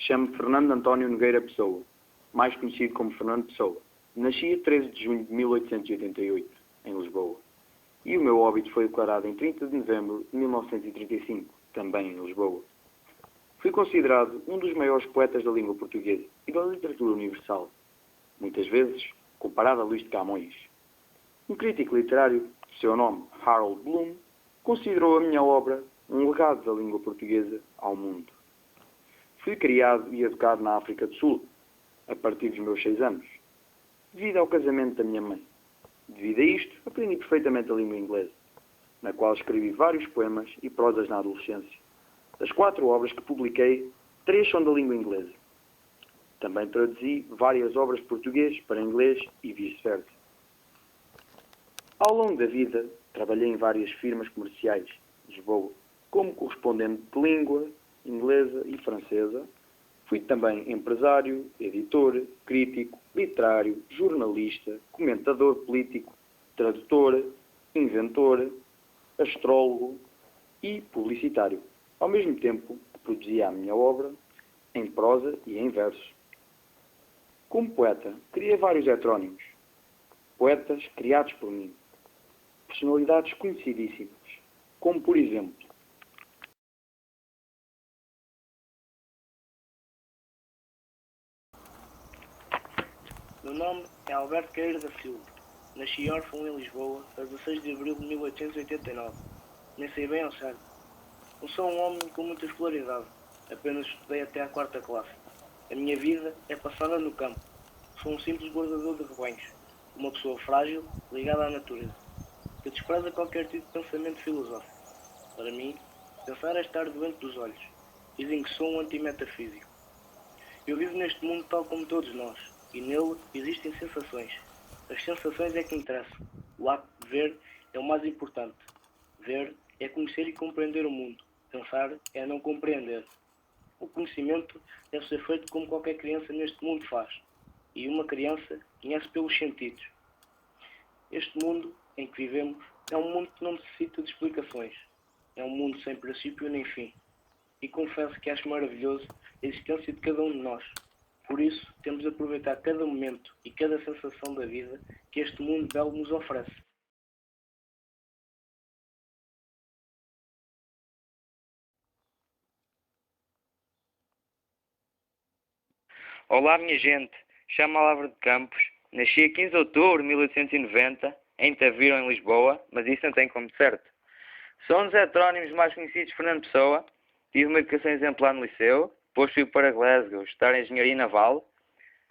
Chamo-me Fernando António Nogueira Pessoa, mais conhecido como Fernando Pessoa. Nasci a 13 de junho de 1888, em Lisboa. E o meu óbito foi declarado em 30 de novembro de 1935, também em Lisboa. Fui considerado um dos maiores poetas da língua portuguesa e da literatura universal, muitas vezes comparado a Luís de Camões. Um crítico literário, de seu nome Harold Bloom, considerou a minha obra um legado da língua portuguesa ao mundo. Fui criado e educado na África do Sul, a partir dos meus 6 anos, devido ao casamento da minha mãe. Devido a isto, aprendi perfeitamente a língua inglesa, na qual escrevi vários poemas e prosas na adolescência. Das 4 obras que publiquei, 3 são da língua inglesa. Também traduzi várias obras portuguesas para inglês e vice-versa. Ao longo da vida, trabalhei em várias firmas comerciais de Lisboa, como correspondente de língua inglesa e francesa. Fui também empresário, editor, crítico, literário, jornalista, comentador político, tradutor, inventor, astrólogo e publicitário. Ao mesmo tempo que produzia a minha obra em prosa e em verso. Como poeta, criei vários heterónimos. Poetas criados por mim. Personalidades conhecidíssimas, como por exemplo Meu nome é Alberto Queiro da Silva. Nasci órfão em Lisboa a 16 de abril de 1889. Nem sei bem ao certo. Não sou um homem com muita escolaridade. Apenas estudei até à 4ª classe. A minha vida é passada no campo. Sou um simples guardador de rebanhos. Uma pessoa frágil, ligada à natureza, que despreza qualquer tipo de pensamento filosófico. Para mim, pensar é estar doente dos olhos. Dizem que sou um antimetafísico. Eu vivo neste mundo tal como todos nós, e nele existem sensações. As sensações é que interessam. O ato de ver é o mais importante. Ver é conhecer e compreender o mundo. Pensar é não compreender. O conhecimento deve ser feito como qualquer criança neste mundo faz. E uma criança conhece pelos sentidos. Este mundo em que vivemos é um mundo que não necessita de explicações. É um mundo sem princípio nem fim. E confesso que acho maravilhoso a existência de cada um de nós. Por isso, temos de aproveitar cada momento e cada sensação da vida que este mundo belo nos oferece. Olá, minha gente. Chamo-me Álvaro de Campos. Nasci a 15 de outubro de 1890, em Tavira, em Lisboa, mas isso não tem como certo. Sou um dos heterónimos mais conhecidos de Fernando Pessoa. Tive uma educação exemplar no liceu, depois fui para Glasgow estudar Engenharia Naval.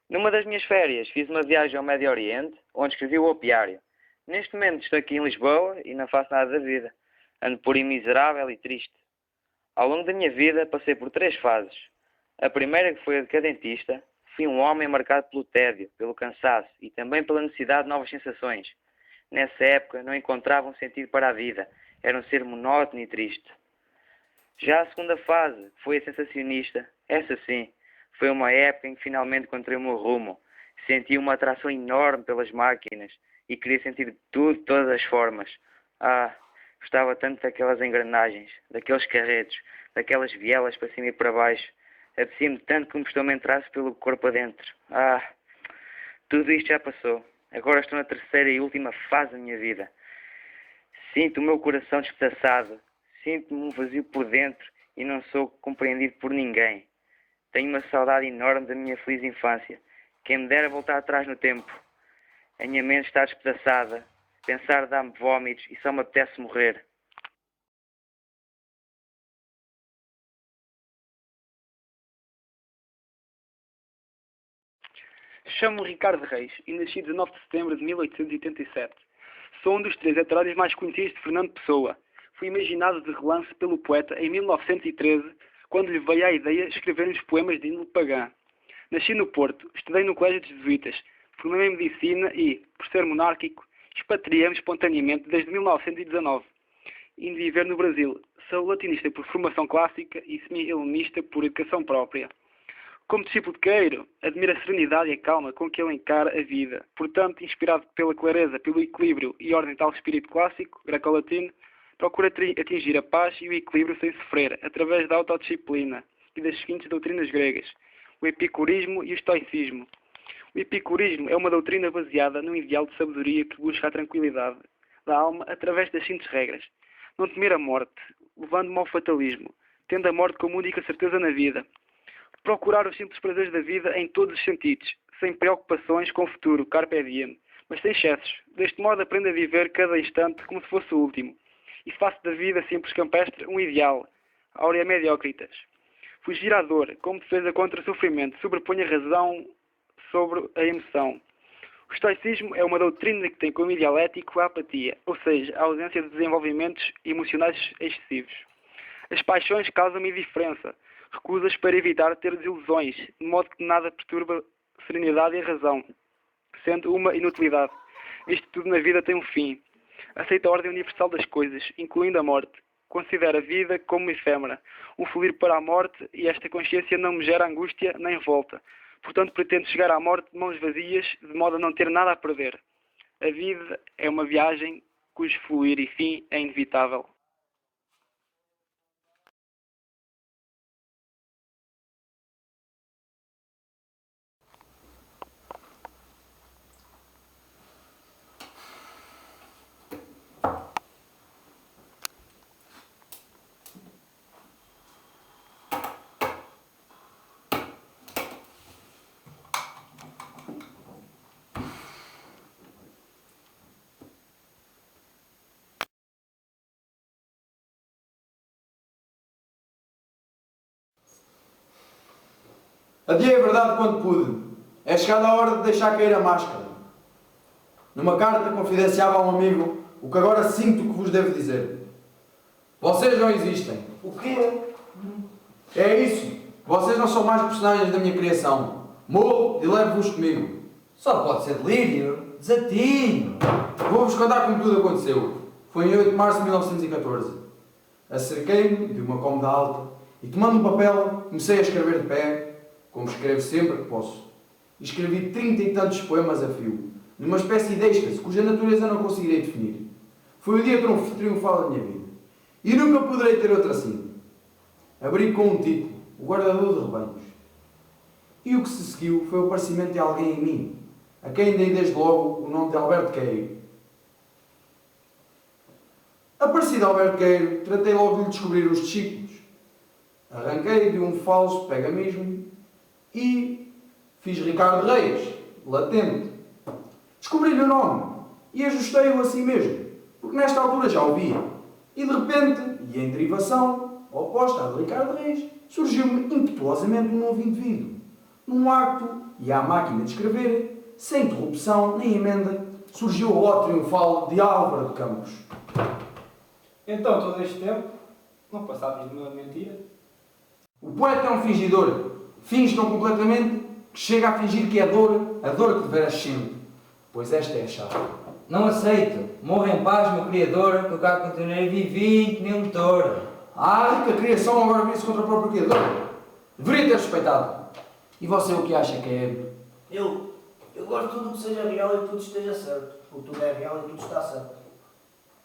Numa das minhas férias fiz uma viagem ao Médio Oriente, onde escrevi o Opiário. Neste momento estou aqui em Lisboa e não faço nada da vida. Ando por aí miserável e triste. Ao longo da minha vida passei por 3 fases. A primeira, que foi a decadentista, fui um homem marcado pelo tédio, pelo cansaço e também pela necessidade de novas sensações. Nessa época não encontrava um sentido para a vida, era um ser monótono e triste. Já a segunda fase, que foi a sensacionista, essa sim, foi uma época em que finalmente encontrei o meu rumo. Senti uma atração enorme pelas máquinas e queria sentir tudo de todas as formas. Gostava tanto daquelas engrenagens, daqueles carretos, daquelas vielas para cima e para baixo. Apetecia-me tanto que um postão-me entrasse pelo corpo adentro. Tudo isto já passou. Agora estou na terceira e última fase da minha vida. Sinto o meu coração despedaçado. Sinto-me um vazio por dentro e não sou compreendido por ninguém. Tenho uma saudade enorme da minha feliz infância. Quem me dera voltar atrás no tempo. A minha mente está despedaçada. Pensar dá-me vómitos e só me apetece morrer. Chamo-me Ricardo Reis e nasci 19 de setembro de 1887. Sou um dos 3 heterónimos mais conhecidos de Fernando Pessoa. Fui imaginado de relance pelo poeta em 1913, quando lhe veio a ideia de escrever uns poemas de índole pagã. Nasci no Porto, estudei no Colégio dos Jesuítas, formei-me em Medicina e, por ser monárquico, expatriei-me espontaneamente desde 1919, indo viver no Brasil. Sou latinista por formação clássica e semi-helenista por educação própria. Como discípulo de Queiro, admiro a serenidade e a calma com que ele encara a vida. Portanto, inspirado pela clareza, pelo equilíbrio e ordem tal espírito clássico, greco-latino, procura atingir a paz e o equilíbrio sem sofrer, através da autodisciplina, e das seguintes doutrinas gregas, o epicurismo e o estoicismo. O epicurismo é uma doutrina baseada num ideal de sabedoria que busca a tranquilidade da alma através das seguintes regras. Não temer a morte, levando-me ao fatalismo, tendo a morte como única certeza na vida. Procurar os simples prazeres da vida em todos os sentidos, sem preocupações com o futuro, carpe diem, mas sem excessos. Deste modo aprendo a viver cada instante como se fosse o último. E faço da vida simples campestre um ideal, aurea mediocritas. Fugir à dor, como defesa contra o sofrimento, sobrepõe a razão sobre a emoção. O estoicismo é uma doutrina que tem como ideal ético a apatia, ou seja, a ausência de desenvolvimentos emocionais excessivos. As paixões causam-me indiferença, recusas para evitar ter desilusões, de modo que nada perturba a serenidade e a razão, sendo uma inutilidade. Isto tudo na vida tem um fim. Aceita a ordem universal das coisas, incluindo a morte. Considera a vida como efêmera, um fluir para a morte, e esta consciência não me gera angústia nem revolta. Portanto, pretendo chegar à morte de mãos vazias, de modo a não ter nada a perder. A vida é uma viagem cujo fluir e fim é inevitável. Adiei a verdade quando pude. É chegada a hora de deixar cair a máscara. Numa carta confidenciava a um amigo o que agora sinto que vos devo dizer. Vocês não existem. O quê? É isso. Vocês não são mais personagens da minha criação. Morro e levo-vos comigo. Só pode ser delírio. Desatino. Vou-vos contar como tudo aconteceu. Foi em 8 de março de 1914. Acerquei-me de uma cômoda alta e, tomando um papel, comecei a escrever de pé, como escrevo sempre que posso. E escrevi 30 e tantos poemas a fio, numa espécie de êxtase cuja natureza não conseguirei definir. Foi o dia triunfal da minha vida. E nunca poderei ter outro assim. Abri com um título, O Guardador de Rebanhos. E o que se seguiu foi o aparecimento de alguém em mim, a quem dei desde logo o nome de Alberto Queiro. Aparecido Alberto Queiro, tratei logo de lhe descobrir os discípulos. Arranquei de um falso pegamismo e fiz Ricardo Reis, latente. Descobri-lhe o nome e ajustei-o a si mesmo, porque nesta altura já o via. E de repente, e em derivação, oposta à de Ricardo Reis, surgiu-me impetuosamente um novo indivíduo. Num acto, e à máquina de escrever, sem interrupção nem emenda, surgiu o ó triunfal de Álvaro de Campos. Então, todo este tempo, não passavas de uma mentira? O poeta é um fingidor. Finge tão completamente que chega a fingir que é a dor que deveras sente. Pois esta é a chave. Não aceito. Morra em paz, meu Criador, que eu cá continuarei vivinho que nem um touro. Ah, que a criação agora vê-se contra o próprio Criador. Deveria ter respeitado. E você o que acha que é? Eu gosto de tudo que seja real e que tudo esteja certo. Porque tudo é real e tudo está certo.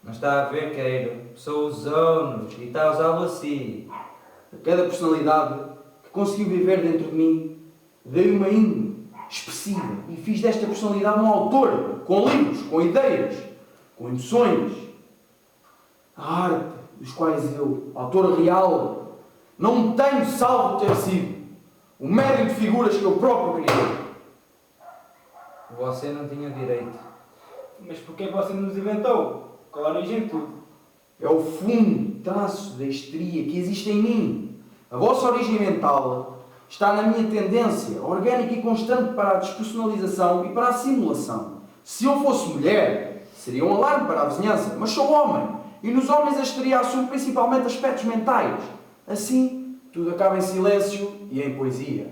Não está a ver, Queiro. Sou os ONUs e está a usá-lo assim. A cada personalidade que conseguiu viver dentro de mim, dei uma índole expressiva e fiz desta personalidade um autor, com livros, com ideias, com emoções. A arte dos quais eu, autor real, não tenho salvo ter sido o médium de figuras que eu próprio criei. Você não tinha direito. Mas porquê você nos inventou? Qual a origem de tudo? É o fundo traço da histeria que existe em mim. A vossa origem mental está na minha tendência orgânica e constante para a despersonalização e para a simulação. Se eu fosse mulher, seria um alarme para a vizinhança, mas sou homem, e nos homens a histeria assume principalmente aspectos mentais. Assim, tudo acaba em silêncio e em poesia.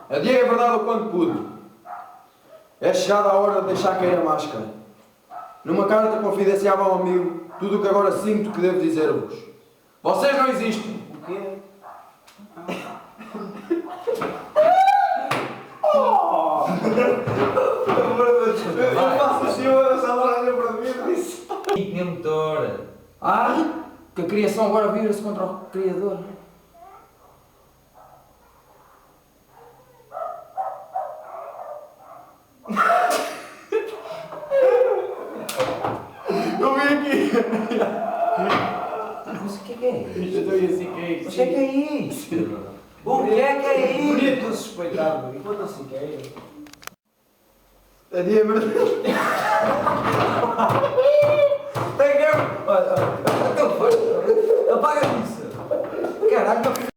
Adiei a verdade o quanto pude. É chegada a hora de deixar cair a máscara. Numa carta confidenciava a um amigo tudo o que agora sinto que devo dizer-vos. Vocês não existem. O quê? Eu faço o senhor essa laranja para mim, isso. nem motor. Ah, que a criação agora vira-se contra o Criador. Eu vim aqui. Mas o que é isso? Eu estou assim que é O isso. que é isso? O que é isso? Bonito suspeitado, enquanto assim que é. A dia verdade. Olha, apaga isso. Caraca.